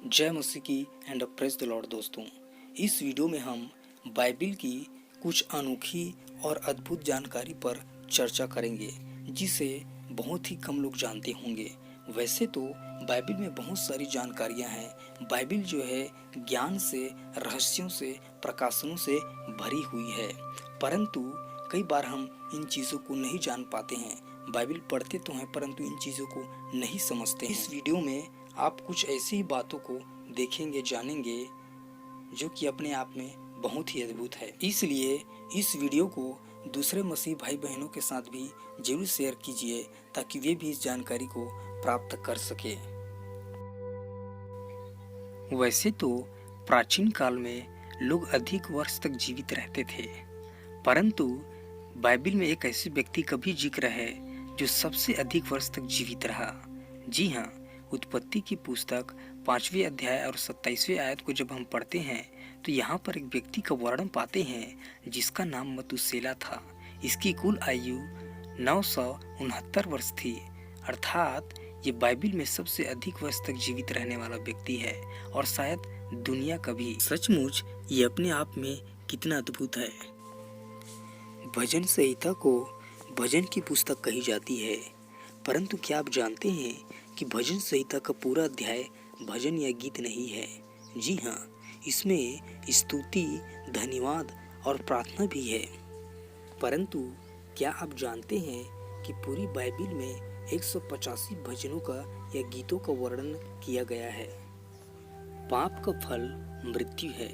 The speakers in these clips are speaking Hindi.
जय मसीह की एंड प्रेज द लॉर्ड। दोस्तों, इस वीडियो में हम बाइबिल की कुछ अनोखी और अद्भुत जानकारी पर चर्चा करेंगे जिसे बहुत ही कम लोग जानते होंगे। वैसे तो बाइबिल में बहुत सारी जानकारियां हैं। बाइबिल जो है ज्ञान से, रहस्यों से, प्रकाशनों से भरी हुई है, परंतु कई बार हम इन चीज़ों को नहीं जान पाते हैं। बाइबिल पढ़ते तो हैं परंतु इन चीज़ों को नहीं समझते हैं। इस वीडियो में आप कुछ ऐसी ही बातों को देखेंगे, जानेंगे जो कि अपने आप में बहुत ही अद्भुत है। इसलिए इस वीडियो को दूसरे मसीह भाई बहनों के साथ भी जरूर शेयर कीजिए ताकि वे भी इस जानकारी को प्राप्त कर सके। वैसे तो प्राचीन काल में लोग अधिक वर्ष तक जीवित रहते थे, परंतु बाइबिल में एक ऐसे व्यक्ति का भी जिक्र है जो सबसे अधिक वर्ष तक जीवित रहा। जी हाँ, उत्पत्ति की पुस्तक 5वें अध्याय और 27वें आयत को जब हम पढ़ते हैं तो यहाँ पर एक व्यक्ति का वर्णन पाते हैं जिसका नाम मतुसेला था। इसकी कुल आयु 969 वर्ष थी, अर्थात ये बाइबिल में सबसे अधिक वर्ष तक जीवित रहने वाला व्यक्ति है और शायद दुनिया का भी। सचमुच ये अपने आप में कितना अद्भुत है। भजन संहिता को भजन की पुस्तक कही जाती है, परंतु क्या आप जानते हैं कि भजन संहिता का पूरा अध्याय भजन या गीत नहीं है। जी हाँ, इसमें स्तुति, धन्यवाद और प्रार्थना भी है। परंतु क्या आप जानते हैं कि पूरी बाइबिल में 185 भजनों का या गीतों का वर्णन किया गया है। पाप का फल मृत्यु है,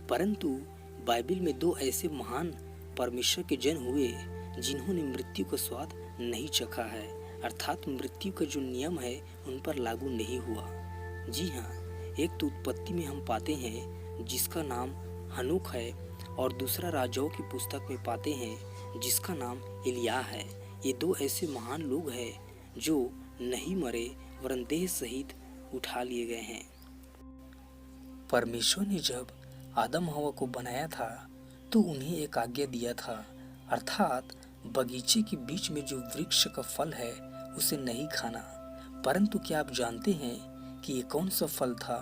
परंतु बाइबिल में दो ऐसे महान परमेश्वर के जन हुए जिन्होंने मृत्यु का स्वाद नहीं चखा है, अर्थात मृत्यु का जो नियम है उन पर लागू नहीं हुआ। जी हाँ, एक तो उत्पत्ति में हम पाते हैं जिसका नाम हनोक है और दूसरा राजाओं की पुस्तक में पाते हैं जिसका नाम एलिय्याह है। ये दो ऐसे महान लोग हैं जो नहीं मरे वरन देह सहित उठा लिए गए हैं। परमेश्वर ने जब आदम हवा को बनाया था तो उन्हें एक आज्ञा दिया था, अर्थात बगीचे के बीच में जो वृक्ष का फल है उसे नहीं खाना। परंतु क्या आप जानते हैं कि ये कौन सा फल था?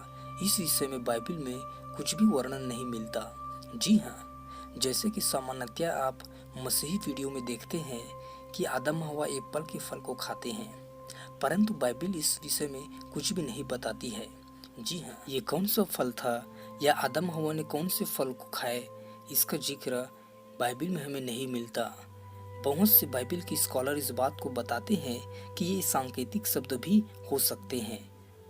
इस विषय में बाइबिल में कुछ भी वर्णन नहीं मिलता। जी हाँ, जैसे कि सामान्यतया आप मसीही वीडियो में देखते हैं कि आदम हवा एप्पल के फल को खाते हैं, परंतु बाइबिल इस विषय में कुछ भी नहीं बताती है। जी हाँ, ये कौन सा फल था या आदम हवा ने कौन से फल को खाए, इसका जिक्र बाइबिल में हमें नहीं मिलता। बहुत से बाइबिल के स्कॉलर इस बात को बताते हैं कि ये सांकेतिक शब्द भी हो सकते हैं,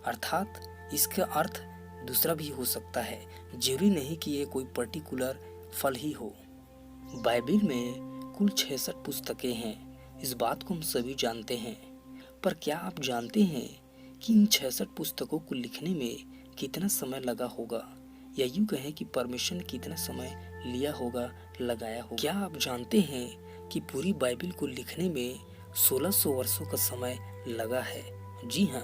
अर्थात इसका अर्थ दूसरा भी हो सकता है, जरूरी नहीं कि ये कोई पर्टिकुलर फल ही हो। बाइबिल में कुल 66 पुस्तकें हैं, इस बात को हम सभी जानते हैं, पर क्या आप जानते हैं कि इन 66 पुस्तकों को लिखने में कितना समय लगा होगा, या यूँ कहें कि परमेश्वर ने कितना समय लिया होगा, लगाया होगा। क्या आप जानते हैं कि पूरी बाइबिल को लिखने में 1600 वर्षों का समय लगा है। जी हाँ,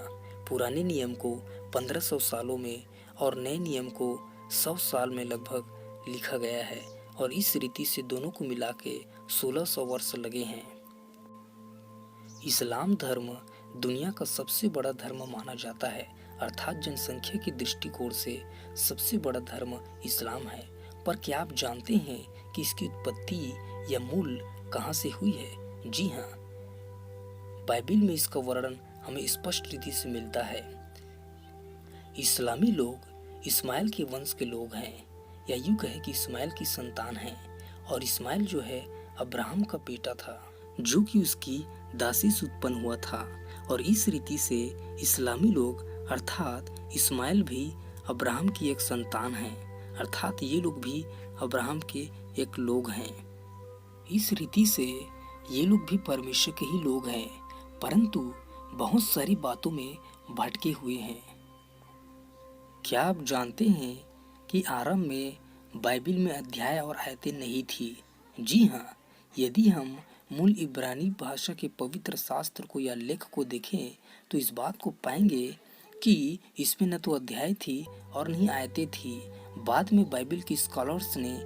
पुराने नियम को 1500 सालों में और नए नियम को 100 साल में लगभग लिखा गया है और इस रीति से दोनों को मिला के 1600 वर्ष लगे हैं। इस्लाम धर्म दुनिया का सबसे बड़ा धर्म माना जाता है, अर्थात जनसंख्या की दृष्टिकोण से सबसे बड़ा धर्म इस्लाम है। पर क्या आप जानते हैं कि इसकी उत्पत्ति या मूल कहाँ से हुई है? जी हाँ, बाइबिल में इसका वर्णन हमें स्पष्ट रीति से मिलता है। इस्लामी लोग इस्माइल के वंश के लोग हैं, या यूँ कहें कि इस्माइल की संतान हैं, और इस्माइल जो है अब्राहम का बेटा था जो कि उसकी दासी से उत्पन्न हुआ था, और इस रीति से इस्लामी लोग अर्थात इस्माइल भी अब्राहम की एक संतान है, अर्थात ये लोग भी अब्राहम के एक लोग हैं। इस रीति से ये लोग भी परमेश्वर के ही लोग हैं, परंतु बहुत सारी बातों में भटके हुए हैं। क्या आप जानते हैं कि आरंभ में बाइबिल में अध्याय और आयतें नहीं थी? जी हाँ, यदि हम मूल इब्रानी भाषा के पवित्र शास्त्र को या लेख को देखें तो इस बात को पाएंगे कि इसमें न तो अध्याय थी और न ही आयतें थी। बाद में बाइबिल के स्कॉलर्स ने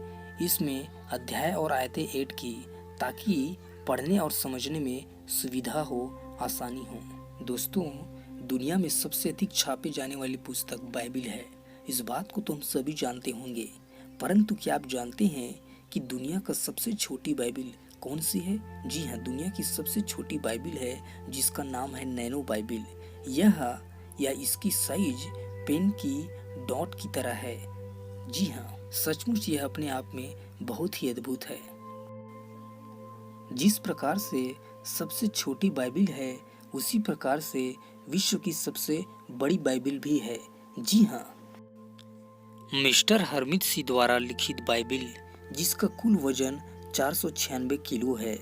इसमें अध्याय और आयतें ऐड की ताकि पढ़ने और समझने में सुविधा हो, आसानी हो। दोस्तों, दुनिया में सबसे अधिक छापे जाने वाली पुस्तक बाइबिल है। इस बात को तो हम सभी जानते होंगे, परंतु क्या आप जानते हैं कि दुनिया का सबसे छोटी बाइबिल कौन सी है? जी हाँ, दुनिया की सबसे छोटी बाइबिल है जिसका नाम है नैनो बाइबिल। या इसकी साइज पेन की डॉट की तरह है। जी हाँ, सचमुच यह अपने आप में बहुत ही अद्भुत है। जिस प्रकार से सबसे छोटी बाइबिल है, उसी प्रकार से विश्व की सबसे बड़ी बाइबिल भी है। जी हाँ, मिस्टर हरमित सी द्वारा लिखित बाइबिल, जिसका कुल वजन 496 किलो है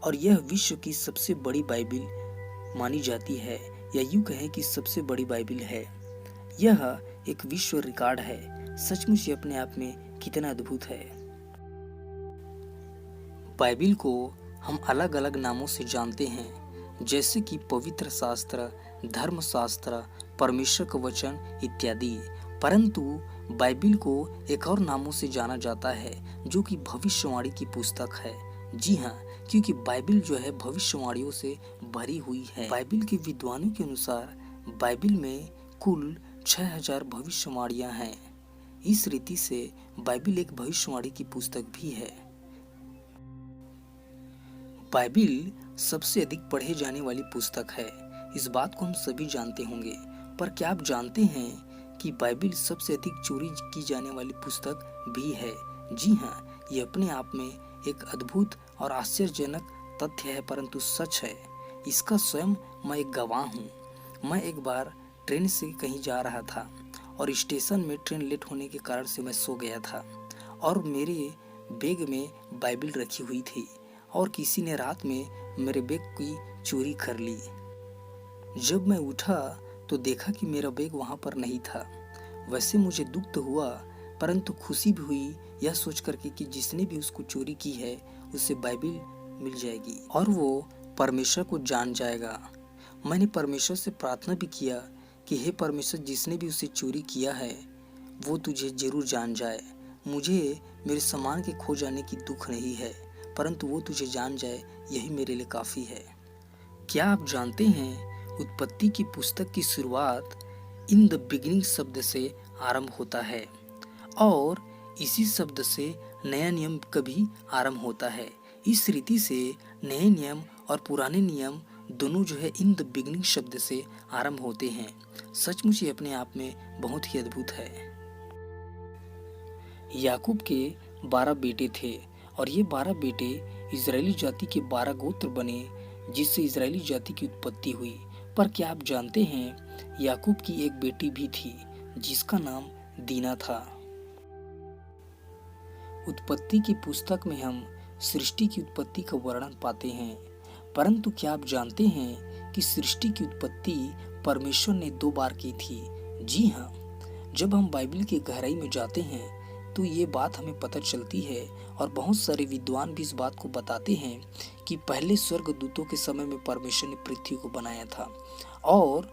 और यह विश्व की सबसे बड़ी बाइबिल मानी जाती है, या यूं कहें कि सबसे बड़ी बाइबिल है। यह एक विश्व रिकॉर्ड है। सचमुच ये अपने आप में कितना अद्भुत है। बाइबिल को हम अलग अलग नामों से जानते हैं, जैसे कि पवित्र शास्त्र, धर्मशास्त्र, परमेश्वर का वचन इत्यादि। परंतु बाइबिल को एक और नामों से जाना जाता है, जो कि भविष्यवाणी की पुस्तक है। जी हाँ, क्योंकि बाइबिल जो है भविष्यवाणियों से भरी हुई है। बाइबिल के विद्वानों के अनुसार बाइबिल में कुल 6000 भविष्यवाणियां हैं। इस रीति से बाइबिल एक भविष्यवाणी की पुस्तक भी है। बाइबिल सबसे अधिक पढ़े जाने वाली पुस्तक है। इस बात को हम सभी जानते होंगे, पर क्या आप जानते हैं कि बाइबिल सबसे अधिक चोरी की जाने वाली पुस्तक भी है? जी हाँ, ये अपने आप में एक अद्भुत और आश्चर्यजनक तथ्य है, परंतु सच है। इसका स्वयं मैं एक गवाह हूँ। मैं एक बार ट्रेन से कहीं जा रहा था और स्टेशन में ट्रेन लेट होने के कारण से मैं सो गया था और मेरे बैग में बाइबिल रखी हुई थी और किसी ने रात में मेरे बैग की चोरी कर ली। जब मैं उठा तो देखा कि मेरा बैग वहाँ पर नहीं था। वैसे मुझे दुख तो हुआ, परंतु खुशी भी हुई यह सोच करके कि जिसने भी उसको चोरी की है उसे बाइबिल मिल जाएगी और वो परमेश्वर को जान जाएगा। मैंने परमेश्वर से प्रार्थना भी किया कि हे परमेश्वर, जिसने भी उसे चोरी किया है वो तुझे जरूर जान जाए। मुझे मेरे सामान के खो जाने की दुख नहीं है, परंतु वो तुझे जान जाए, यही मेरे लिए काफी है। क्या आप जानते हैं, उत्पत्ति की पुस्तक की शुरुआत इन द बिगिनिंग शब्द से आरंभ होता है और इसी शब्द से नया नियम कभी आरंभ होता है। इस रीति से नए नियम और पुराने नियम दोनों जो है इन द बिगिनिंग शब्द से आरंभ होते हैं। सचमुच ये अपने आप में बहुत ही अद्भुत है। याकूब के 12 बेटे थे और ये 12 बेटे इजरायली जाति के 12 गोत्र बने, जिससे इजरायली जाति की उत्पत्ति हुई। पर क्या आप जानते हैं, याकूब की एक बेटी भी थी जिसका नाम दीना था। उत्पत्ति की पुस्तक में हम सृष्टि की उत्पत्ति का वर्णन पाते हैं, परंतु क्या आप जानते हैं कि सृष्टि की उत्पत्ति परमेश्वर ने 2 बार की थी? जी हाँ, जब हम बाइबिल की गहराई में जाते हैं तो ये बात हमें पता चलती है और बहुत सारे विद्वान भी इस बात को बताते हैं कि पहले स्वर्गदूतों के समय में परमेश्वर ने पृथ्वी को बनाया था और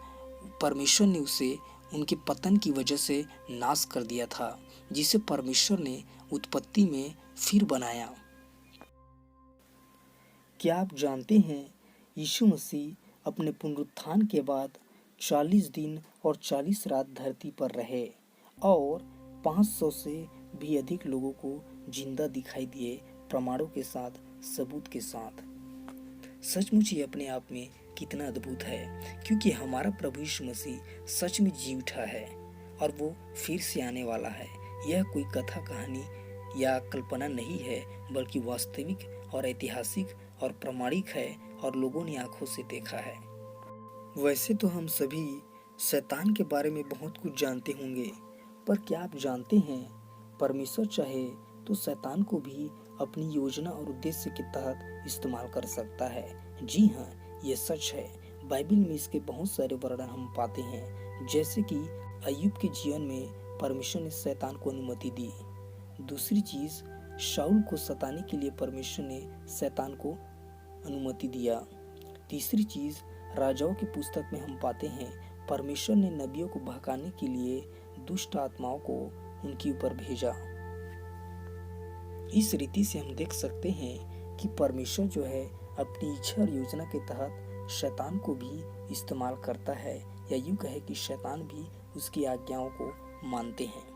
परमेश्वर ने उसे उनके पतन की वजह से नाश कर दिया था, जिसे परमेश्वर ने उत्पत्ति में फिर बनाया। क्या आप जानते हैं, यीशु मसीह अपने पुनरुत्थान के बाद 40 दिन और 40 रात धरती पर रहे और 500 से भी अधिक लोगों को जिंदा दिखाई दिए, प्रमाणों के साथ, सबूत के साथ। सचमुच ये अपने आप में कितना अद्भुत है, क्योंकि हमारा प्रभु यीशु मसीह सच में जी उठा है और वो फिर से आने वाला है। यह कोई कथा कहानी या कल्पना नहीं है, बल्कि वास्तविक और ऐतिहासिक और प्रमाणिक है और लोगों ने आंखों से देखा है। वैसे तो हम सभी शैतान के बारे में बहुत कुछ जानते होंगे, पर क्या आप जानते हैं, परमेश्वर चाहे तो शैतान को भी अपनी योजना और उद्देश्य के तहत इस्तेमाल कर सकता है। जी हाँ, ये सच है। बाइबिल में इसके बहुत सारे वर्णन हम पाते हैं, जैसे कि अय्यूब के जीवन में परमेश्वर ने शैतान को अनुमति दी। दूसरी चीज, शाऊल को सताने के लिए परमेश्वर ने शैतान को अनुमति दिया। तीसरी चीज, राजाओं की पुस्तक में हम पाते हैं परमेश्वर ने नबियों को भड़काने के लिए दुष्ट आत्माओं को उनके ऊपर भेजा। इस रीति से हम देख सकते हैं कि परमेश्वर जो है अपनी इच्छा और योजना के तहत शैतान को भी इस्तेमाल करता है। या यूँ कहे कि शैतान भी उसकी आज्ञाओं को मानते हैं।